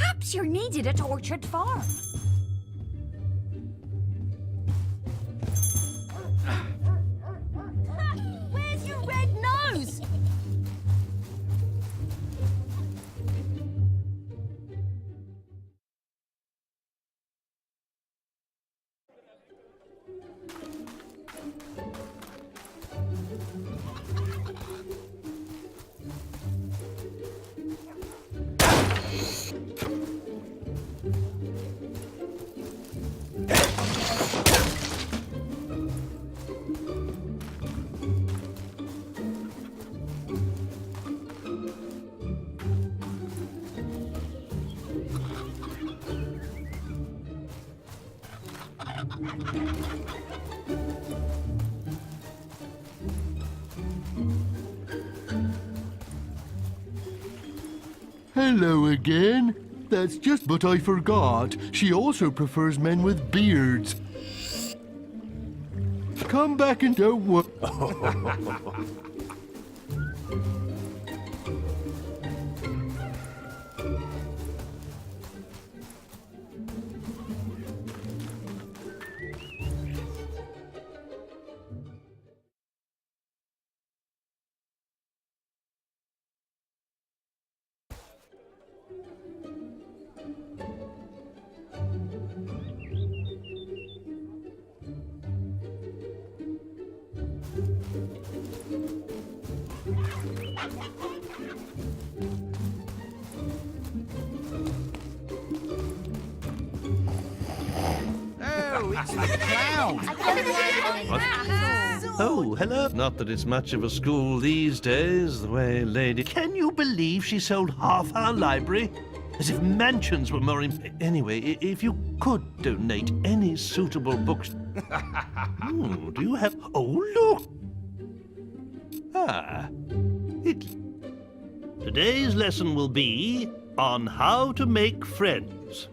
Perhaps you're needed at Orchard Farm. Where's your red nose? Hello again. That's just what I forgot. She also prefers men with beards. Come back and don't worry. Oh, hello. Not that it's much of a school these days, the way Lady... Can you believe she sold half our library? As if mansions were more... Anyway, if you could donate any suitable books... do you have... Oh, look! Today's lesson will be on how to make friends.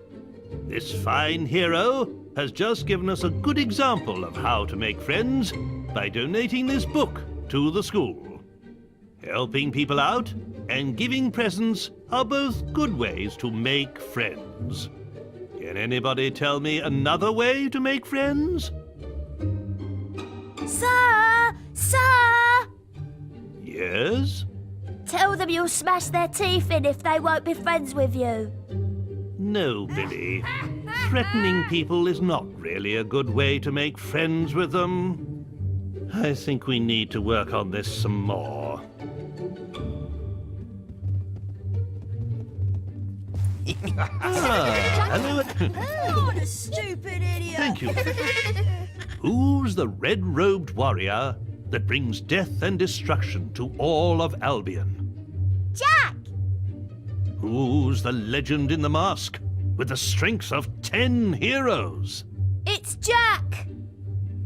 This fine hero has just given us a good example of how to make friends by donating this book to the school. Helping people out and giving presents are both good ways to make friends. Can anybody tell me another way to make friends? Sir! Sir! Yes? Tell them you'll smash their teeth in if they won't be friends with you. No, Billy. Threatening people is not really a good way to make friends with them. I think we need to work on this some more. Hello. What a stupid idiot! Thank you. Who's the red-robed warrior that brings death and destruction to all of Albion? Jack! Who's the legend in the mask with the strength of 10 heroes? It's Jack!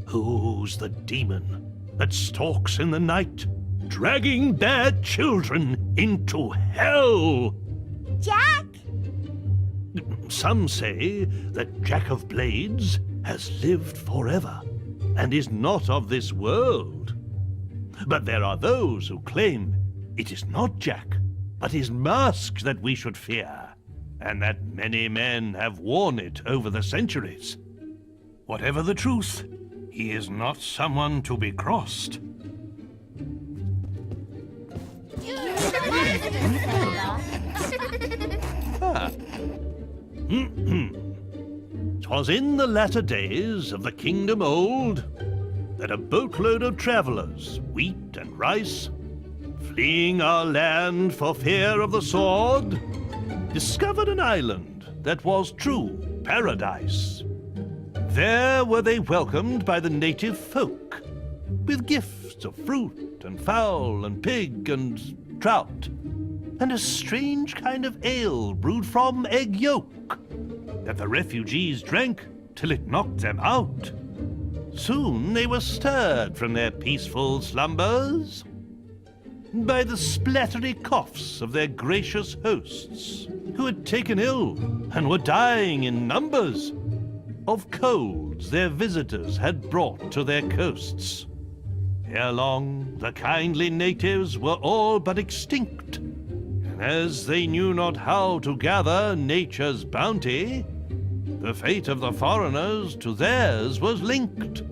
Who's the demon that stalks in the night, dragging bad children into hell? Jack? Some say that Jack of Blades has lived forever and is not of this world. But there are those who claim it is not Jack, but his mask that we should fear, and that many men have worn it over the centuries. Whatever the truth, he is not someone to be crossed. 'Twas in the latter days of the kingdom old that a boatload of travelers, wheat and rice, fleeing our land for fear of the sword, discovered an island that was true paradise. There were they welcomed by the native folk, with gifts of fruit and fowl and pig and trout, and a strange kind of ale brewed from egg yolk that the refugees drank till it knocked them out. Soon they were stirred from their peaceful slumbers by the splattery coughs of their gracious hosts, who had taken ill and were dying in numbers of colds their visitors had brought to their coasts. Ere long, the kindly natives were all but extinct, And as they knew not how to gather nature's bounty, the fate of the foreigners to theirs was linked.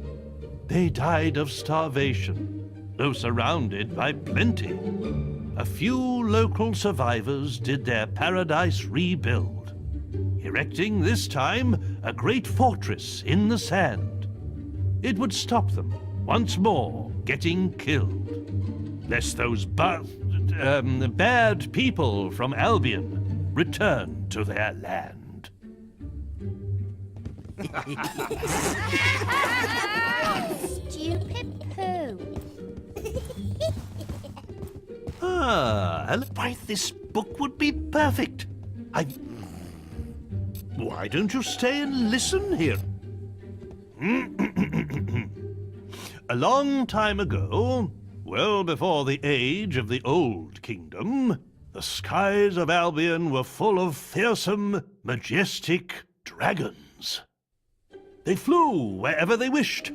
They died of starvation, though surrounded by plenty. A few local survivors did their paradise rebuild, erecting this time a great fortress in the sand. It would stop them once more getting killed, lest those bad people from Albion return to their land. Stupid poo. Why, this book would be perfect. Why don't you stay and listen here? A long time ago, well before the age of the Old Kingdom, the skies of Albion were full of fearsome, majestic dragons. They flew wherever they wished,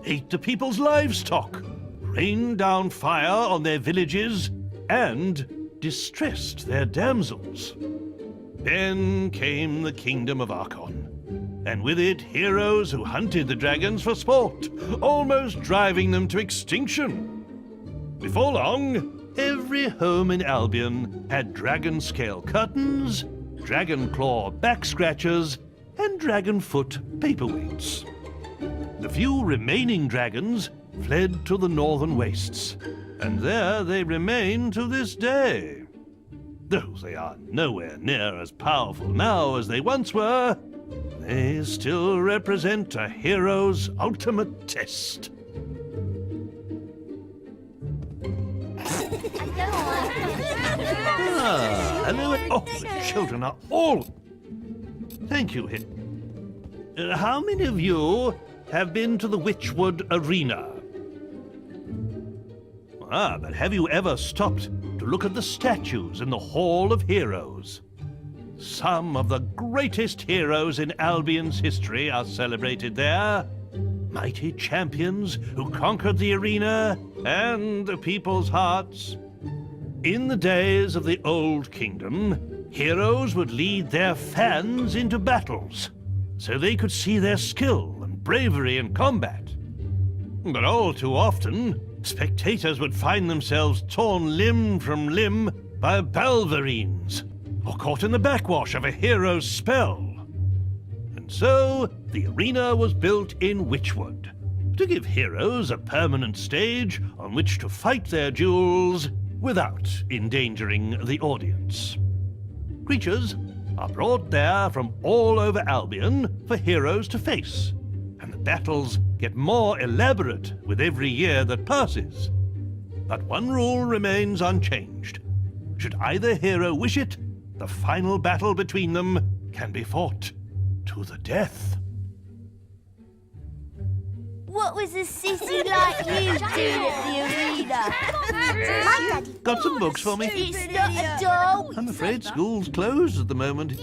ate the people's livestock, rained down fire on their villages, and distressed their damsels. Then came the kingdom of Archon, and with it heroes who hunted the dragons for sport, almost driving them to extinction. Before long, every home in Albion had dragon scale curtains, dragon claw back scratchers, and dragon foot paperweights. The few remaining dragons fled to the northern wastes, and there they remain to this day. Though they are nowhere near as powerful now as they once were, they still represent a hero's ultimate test. Hello. Oh, the children are all... Thank you. How many of you have been to the Witchwood Arena? But have you ever stopped to look at the statues in the Hall of Heroes? Some of the greatest heroes in Albion's history are celebrated there. Mighty champions who conquered the arena and the people's hearts. In the days of the Old Kingdom, heroes would lead their fans into battles, so they could see their skill and bravery in combat. But all too often, spectators would find themselves torn limb from limb by balverines, or caught in the backwash of a hero's spell. And so, the arena was built in Witchwood, to give heroes a permanent stage on which to fight their duels without endangering the audience. Creatures are brought there from all over Albion for heroes to face, and the battles get more elaborate with every year that passes. But one rule remains unchanged. Should either hero wish it, the final battle between them can be fought to the death. What was a sissy like you doing at the arena? My daddy. Got some books for me? It's not a doll. I'm afraid school's closed at the moment.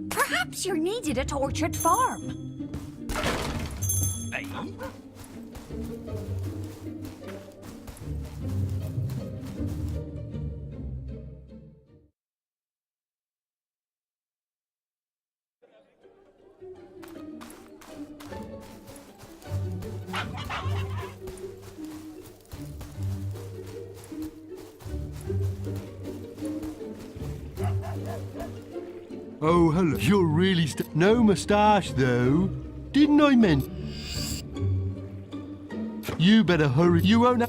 Perhaps you're needed at Orchard Farm. Oh, hello. You're really no moustache, though. Didn't I mention? You better hurry. You won't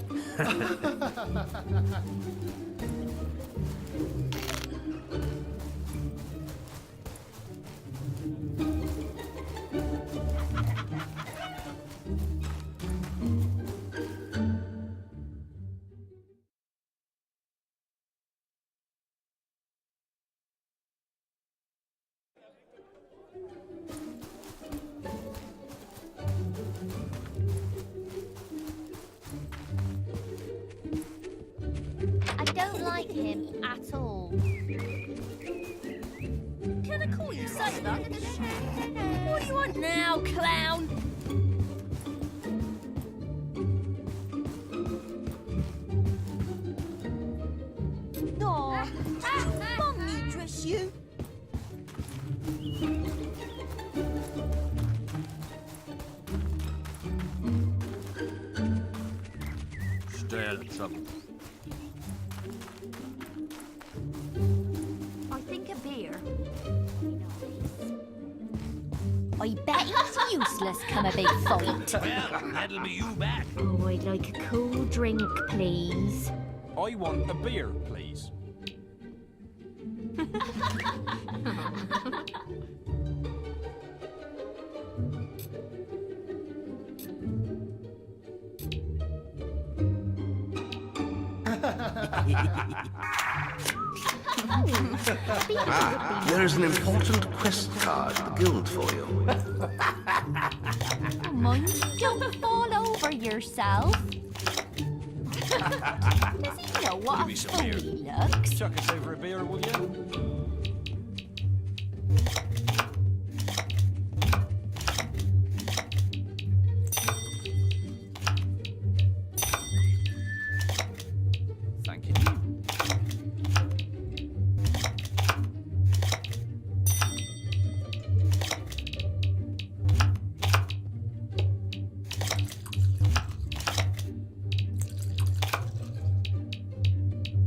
like him at all. Can I call you Sailor? What do you want now, clown? Aw, Mummy dress you. Stay out of trouble. I think a beer. I bet it's useless come a big fight. Well, that'll be you back. Oh, I'd like a cool drink, please. I want a beer, please. There is an important quest card at the guild for you. Mind you don't fall over yourself. Does he know what me a some fool beer. he looks? Chuck us over a beer, will you? Thank you.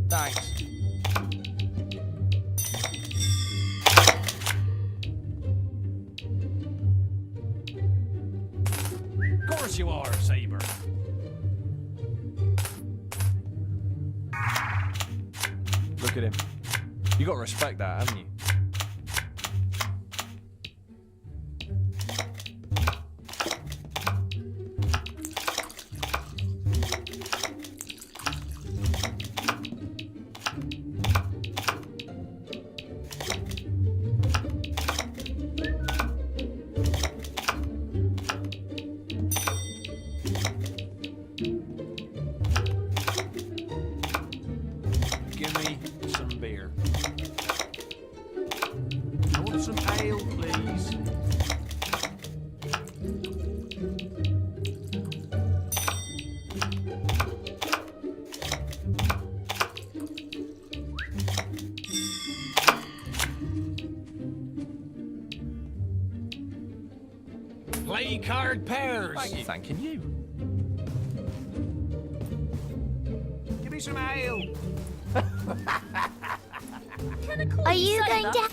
Thanks. Of course you are, Saber. Look at him. You got to respect that, haven't you? Give me some beer. I want some ale, please. Play card pairs. Thanking you. Give me some ale. Can I call Are you Sailor? going to...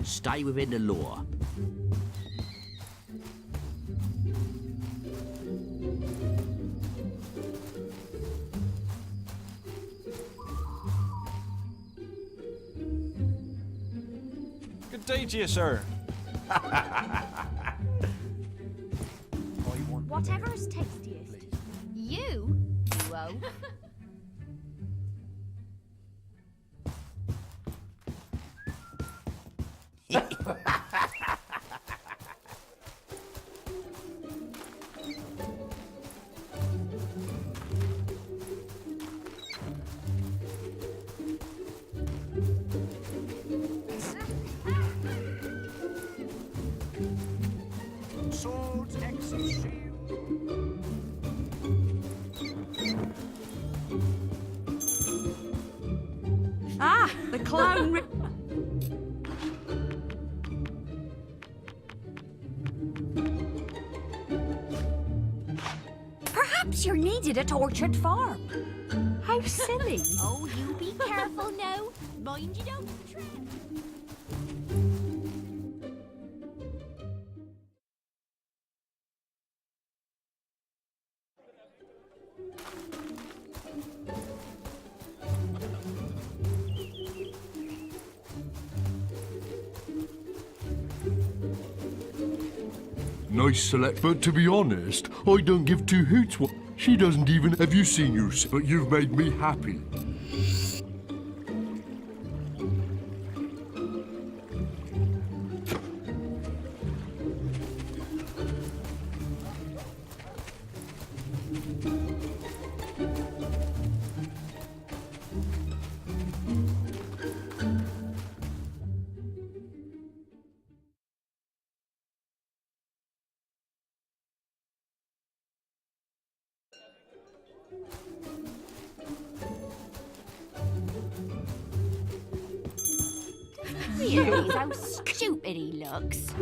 Stay within the law. Good day to you, sir. Whatever's tastiest. You? Whoa. Swords, axes, shield. Ah, the clown. Perhaps you're needed needed a tortured farm. How silly. Oh, you be careful now. Mind you don't trip. Nice select, but to be honest, I don't give two hoots what. She doesn't even. Have you seen yours? But you've made me happy. Realise how stupid he looks.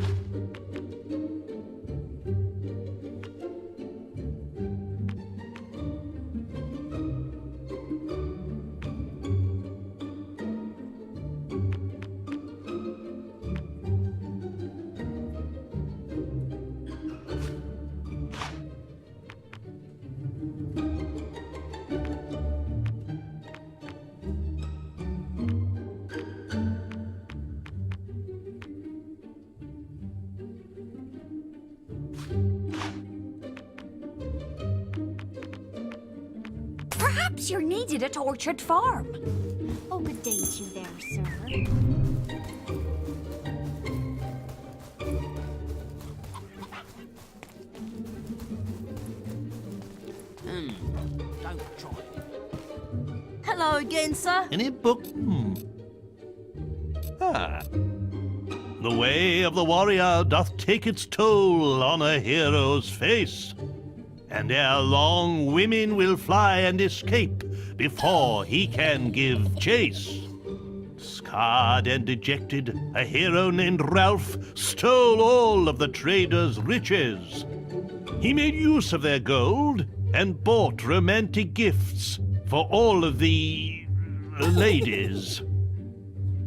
Perhaps you needed a tortured farm. Oh, good day to you there, sir. Don't try. Hello again, sir. Any book? The way of the warrior doth take its toll on a hero's face, and ere long women will fly and escape before he can give chase. Scarred and dejected, a hero named Ralph stole all of the traders' riches. He made use of their gold and bought romantic gifts for all of the ladies.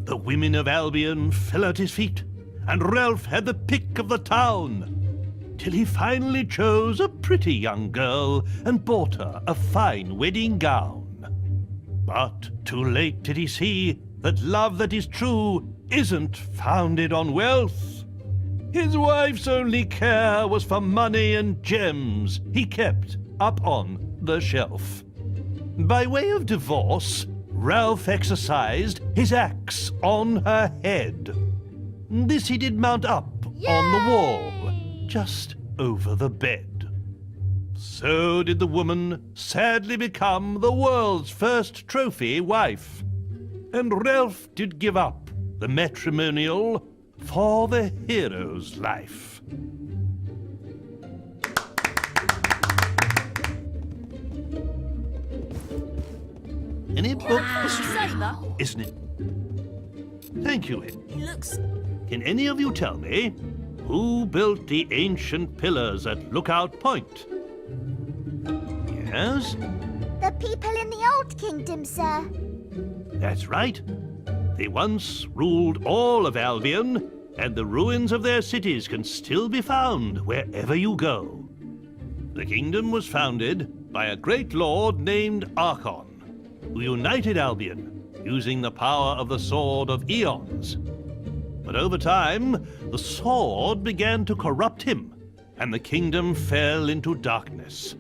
The women of Albion fell at his feet, and Ralph had the pick of the town, till he finally chose a pretty young girl and bought her a fine wedding gown. But too late did he see that love that is true isn't founded on wealth. His wife's only care was for money and gems he kept up on the shelf. By way of divorce, Ralph exercised his axe on her head. This he did mount up on the wall, just over the bed. So did the woman sadly become the world's first trophy wife. And Ralph did give up the matrimonial for the hero's life. Any book history, Saber, isn't it? Thank you. he looks... Can any of you tell me who built the ancient pillars at Lookout Point? Yes, The people in the Old Kingdom, sir. that's right. They once ruled all of Albion, and the ruins of their cities can still be found wherever you go. The kingdom was founded by a great lord named Archon, who united Albion using the power of the Sword of Eons. But over time, the sword began to corrupt him, and the kingdom fell into darkness.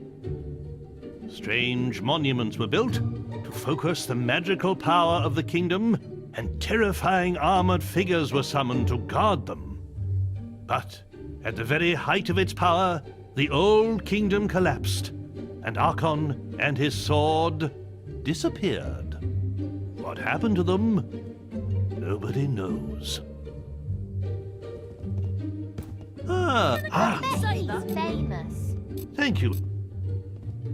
Strange monuments were built to focus the magical power of the kingdom, and terrifying armored figures were summoned to guard them. But at the very height of its power, the old kingdom collapsed, and Archon and his sword disappeared. What happened to them, nobody knows. He's famous. Thank you.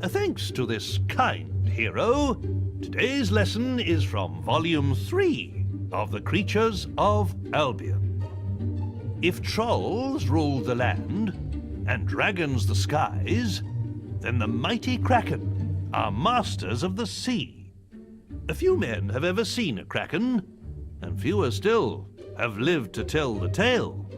Thanks to this kind hero, today's lesson is from Volume 3 of The Creatures of Albion. If trolls ruled the land and dragons the skies, then the mighty Kraken are masters of the sea. A few men have ever seen a kraken, and fewer still have lived to tell the tale.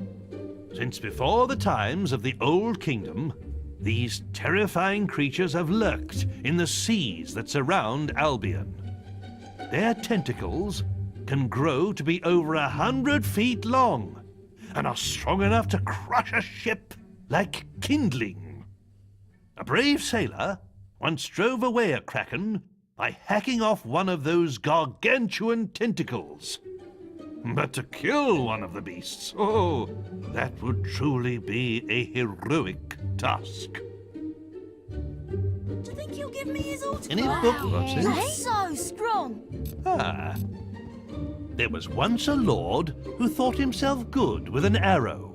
Since before the times of the Old Kingdom, these terrifying creatures have lurked in the seas that surround Albion. Their tentacles can grow to be over 100 feet long and are strong enough to crush a ship like kindling. A brave sailor once drove away a kraken by hacking off one of those gargantuan tentacles. But to kill one of the beasts, oh, that would truly be a heroic task. Do you think he'll give me his autograph? Any book, Roxy? You're so strong. Ah. There was once a lord who thought himself good with an arrow,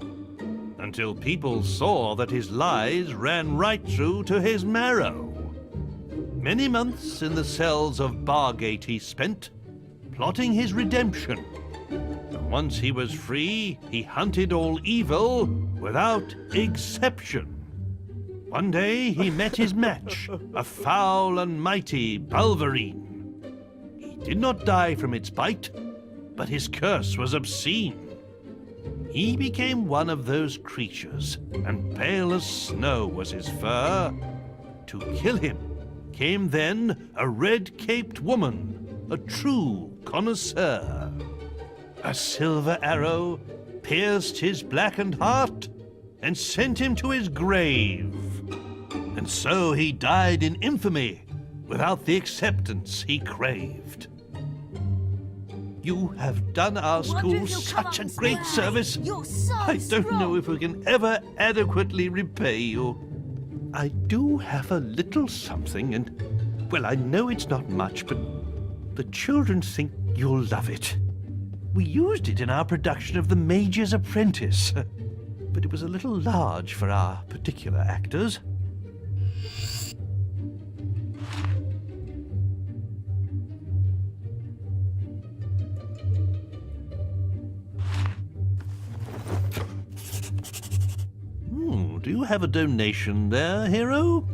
until people saw that his lies ran right through to his marrow. Many months in the cells of Bargate he spent, plotting his redemption. And once he was free, he hunted all evil without exception. One day he met his match, a foul and mighty Balverine. He did not die from its bite, but his curse was obscene. He became one of those creatures, and pale as snow was his fur. To kill him came then a red-caped woman, a true connoisseur. A silver arrow pierced his blackened heart and sent him to his grave. And so he died in infamy without the acceptance he craved. You have done our school such a great service. You're so I don't know if we can ever adequately repay you. I do have a little something, and, well, I know it's not much, but the children think you'll love it. We used it in our production of The Mage's Apprentice, but it was a little large for our particular actors. Do you have a donation there, hero?